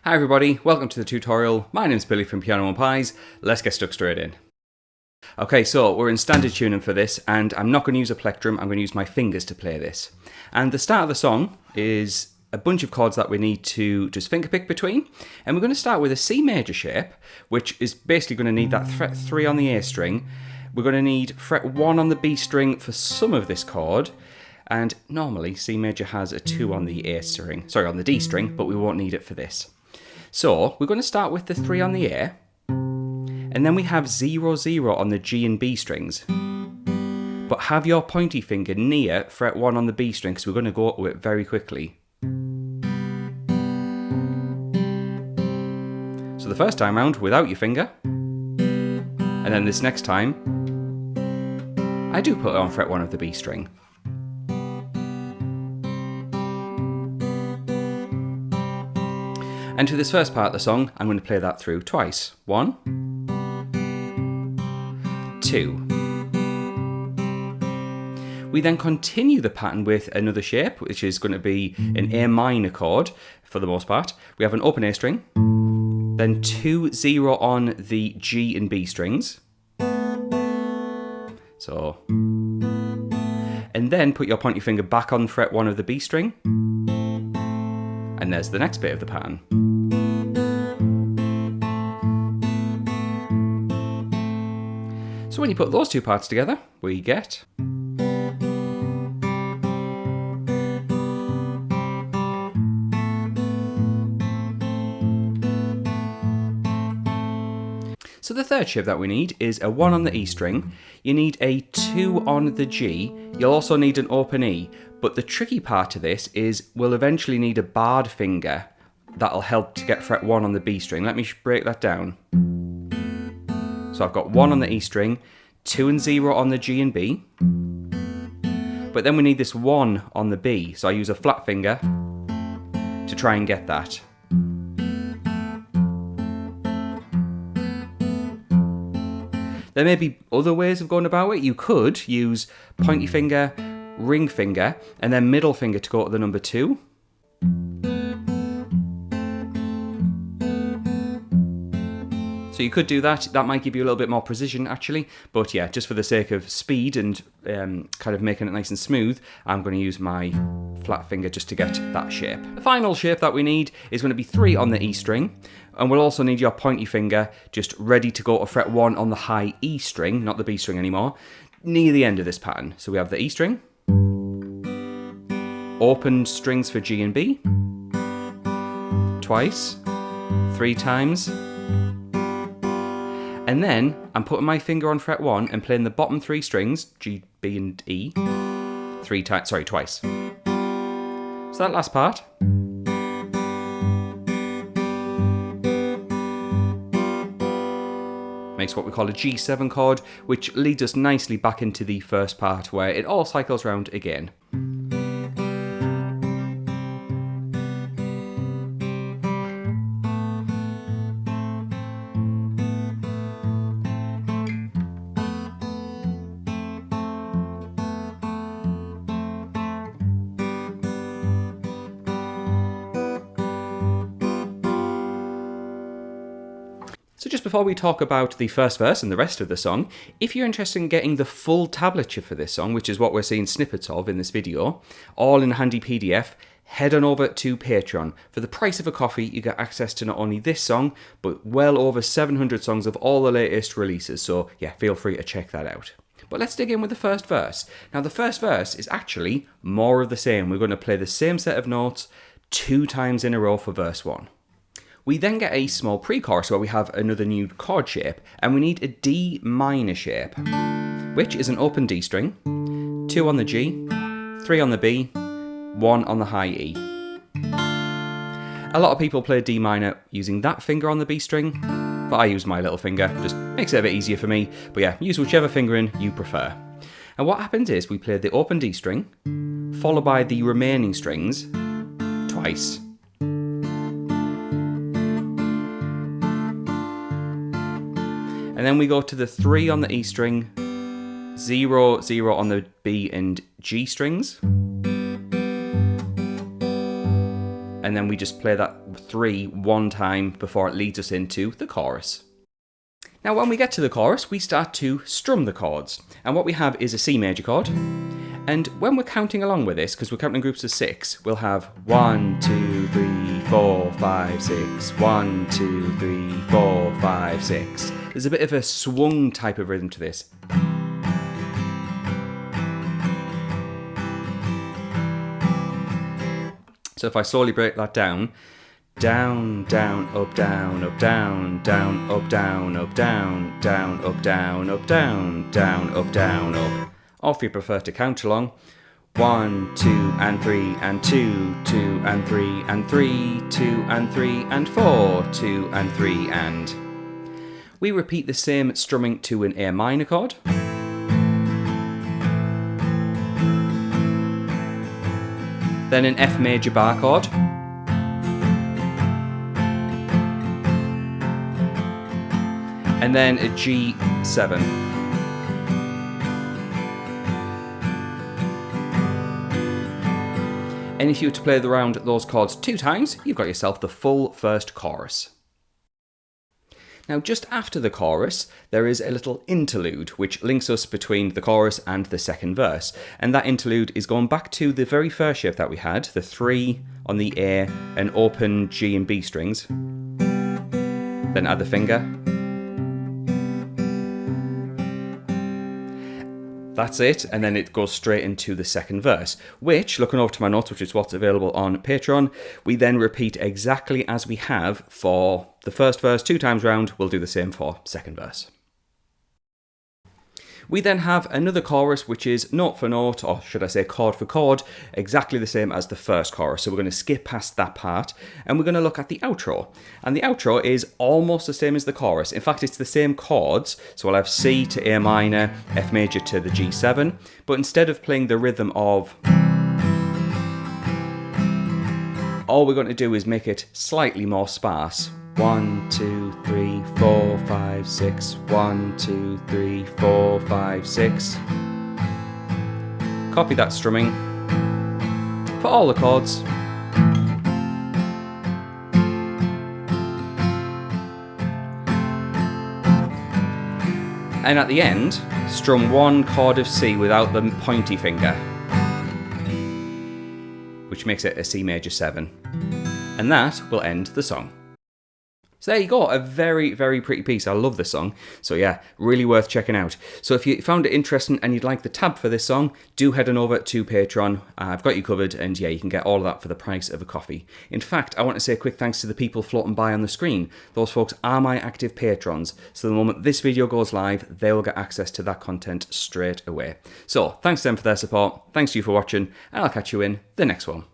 Hi everybody, welcome to the tutorial. My name's Billy from Piano and Pies. Let's get stuck straight in. Okay, so we're in standard tuning for this, and I'm not going to use a plectrum, I'm going to use my fingers to play this. And the start of the song is a bunch of chords that we need to just fingerpick between. And we're going to start with a C major shape, which is basically going to need that fret 3 on the A string. We're going to need fret 1 on the B string for some of this chord. And normally C major has a 2 on the A string, sorry, on the D string, but we won't need it for this. So we're going to start with the 3 on the A, and then we have 0, 0 on the G and B strings. But have your pointy finger near fret 1 on the B string, because we're going to go to it very quickly. So the first time round without your finger, and then this next time I do put it on fret 1 of the B string. And to this first part of the song, I'm going to play that through twice. 1, 2. We then continue the pattern with another shape, which is going to be an A minor chord for the most part. We have an open A string, then 2, 0 on the G and B strings. So, and then put your pointy finger back on fret 1 of the B string. And there's the next bit of the pattern. So when you put those two parts together, we get... So the third shape that we need is a 1 on the E string. You need a 2 on the G. You'll also need an open E. But the tricky part to this is we'll eventually need a barred finger that'll help to get fret 1 on the B string. Let me break that down. So I've got 1 on the E string, 2 and 0 on the G and B. But then we need this 1 on the B. So I use a flat finger to try and get that. There may be other ways of going about it. You could use pointy finger, ring finger, and then middle finger to go to the number 2. So you could do that. That might give you a little bit more precision actually. But yeah, just for the sake of speed and kind of making it nice and smooth, I'm going to use my flat finger just to get that shape. The final shape that we need is going to be 3 on the E string. And we'll also need your pointy finger just ready to go to fret 1 on the high E string, not the B string anymore, near the end of this pattern. So we have the E string, opened strings for G and B, twice, 3 times, and then I'm putting my finger on fret 1 and playing the bottom 3 strings, G, B and E, twice. So that last part. Makes what we call a G7 chord, which leads us nicely back into the first part where it all cycles round again. So just before we talk about the first verse and the rest of the song, if you're interested in getting the full tablature for this song, which is what we're seeing snippets of in this video, all in a handy PDF, head on over to Patreon. For the price of a coffee, you get access to not only this song, but well over 700 songs of all the latest releases. So yeah, feel free to check that out. But let's dig in with the first verse. Now the first verse is actually more of the same. We're going to play the same set of notes 2 times in a row for verse 1. We then get a small pre-chorus where we have another new chord shape, and we need a D minor shape, which is an open D string, 2 on the G, 3 on the B, 1 on the high E. A lot of people play D minor using that finger on the B string, but I use my little finger, just makes it a bit easier for me. But yeah, use whichever fingering you prefer. And what happens is we play the open D string, followed by the remaining strings twice. And then we go to the 3 on the E string, 0, 0 on the B and G strings. And and then we just play that 3 one time before it leads us into the chorus. Now when we get to the chorus, we start to strum the chords, and what we have is a C major chord, and when we're counting along with this, because we're counting in groups of 6, we'll have 1, 2, 3, 4, 5, 6, 1, 2, 3, 4, 5, 6. There's a bit of a swung type of rhythm to this. So if I slowly break that down, down, down, up, down, up, down, down, up, down, up, down, down, up, down, up, down, down, up, down, up. Or if you prefer to count along, 1, 2, and 3, and 2, 2, and 3, and 3, 2, and 3, and 4, 2, and 3, and. We repeat the same strumming to an A minor chord. Then an F major bar chord. And then a G7. And if you were to play around those chords 2 times, you've got yourself the full first chorus. Now just after the chorus, there is a little interlude which links us between the chorus and the second verse. And that interlude is going back to the very first shape that we had, the 3 on the A and open G and B strings. Then add the finger. That's it, and then it goes straight into the second verse, which, looking over to my notes, which is what's available on Patreon, we then repeat exactly as we have for the first verse 2 times round. We'll do the same for second verse. We then have another chorus which is note for note, or should I say chord for chord, exactly the same as the first chorus. So we're going to skip past that part and we're going to look at the outro. And the outro is almost the same as the chorus. In fact, it's the same chords. So we'll have C to A minor, F major to the G7. But instead of playing the rhythm of, all we're going to do is make it slightly more sparse. 1, 2, 3, 4, 5, 6. 1, 2, 3, 4, 5, 6. Copy that strumming for all the chords. And at the end, strum 1 chord of C without the pointy finger, which makes it a C major 7. And that will end the song. So there you go, a very, very pretty piece. I love this song. So yeah, really worth checking out. So if you found it interesting and you'd like the tab for this song, do head on over to Patreon. I've got you covered, and yeah, you can get all of that for the price of a coffee. In fact, I want to say a quick thanks to the people floating by on the screen. Those folks are my active patrons. So the moment this video goes live, they will get access to that content straight away. So thanks to them for their support. Thanks to you for watching, and I'll catch you in the next one.